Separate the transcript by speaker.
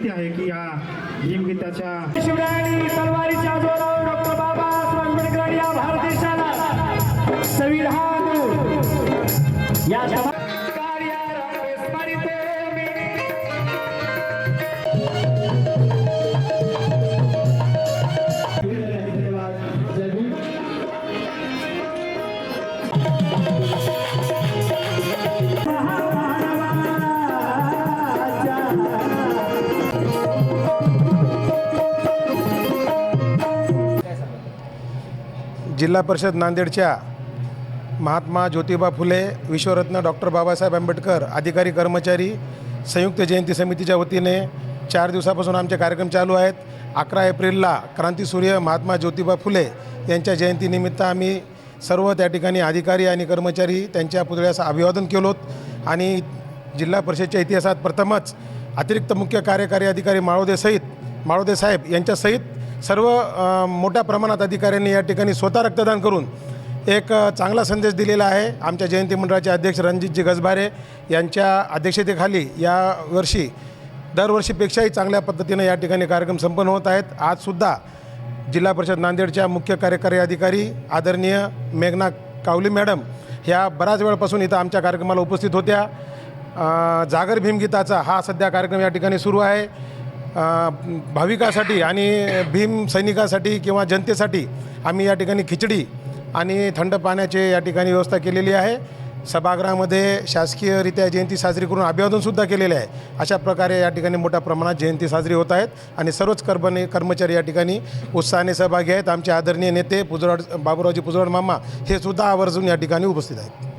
Speaker 1: विनंती आहे की या भीमगीताच्या
Speaker 2: शिवरायांनी तलवारीच्या जोरावर डॉक्टर बाबासाहेब आंबेडकर या भारत देशाला संविधान या
Speaker 3: जिल्हा परिषद नांदेडच्या महात्मा ज्योतिबा फुले विश्वरत्न डॉक्टर बाबासाहेब आंबेडकर अधिकारी कर्मचारी संयुक्त जयंती समितीच्या वतीने 4 दिवसापासून आमचे कार्यक्रम चालू आहेत। 11 एप्रिलला क्रांतीसूर्य महात्मा ज्योतिबा फुले यांच्या जयंतीनिमित्त आम्ही सर्व त्या ठिकाणी अधिकारी आणि कर्मचारी त्यांच्या पुतळ्यास अभिवादन केलोत आणि जिल्हा परिषदेच्या इतिहासात प्रथमच अतिरिक्त मुख्य कार्यकारी अधिकारी माळोदे साहेब यांच्यासहित सर्व मोठ्या प्रमाणात अधिकाऱ्यांनी या ठिकाणी स्वतः रक्तदान करून एक चांगला संदेश दिलेला आहे। आमच्या जयंती मंडळाचे अध्यक्ष रणजितजी गजबारे यांच्या अध्यक्षतेखाली या वर्षी दरवर्षीपेक्षाही चांगल्या पद्धतीने या ठिकाणी कार्यक्रम संपन्न होत आहेत। आजसुद्धा जिल्हा परिषद नांदेडच्या मुख्य कार्यकारी अधिकारी आदरणीय मेघना कावली मॅडम ह्या बऱ्याच वेळापासून इथं आमच्या कार्यक्रमाला उपस्थित होत्या। जागर भीमगीताचा हा सध्या कार्यक्रम या ठिकाणी सुरू आहे। भाविकासाठी आणि भीम सैनिकासाठी किंवा जनतेसाठी आम्ही या ठिकाणी खिचडी आणि थंड पाण्याचे या ठिकाणी व्यवस्था केलेली आहे। सभागृहामध्ये शासकीयरित्या जयंती साजरी करून अभिवादनसुद्धा केलेले आहे। अशा प्रकारे या ठिकाणी मोठ्या प्रमाणात जयंती साजरी होत आहेत आणि सर्वच कर्मचारी या ठिकाणी उत्साहाने सहभागी आहेत। आमचे आदरणीय नेते बाबूरावजी पुजरवाड मामा हे सुद्धा आवर्जून या ठिकाणी उपस्थित आहेत।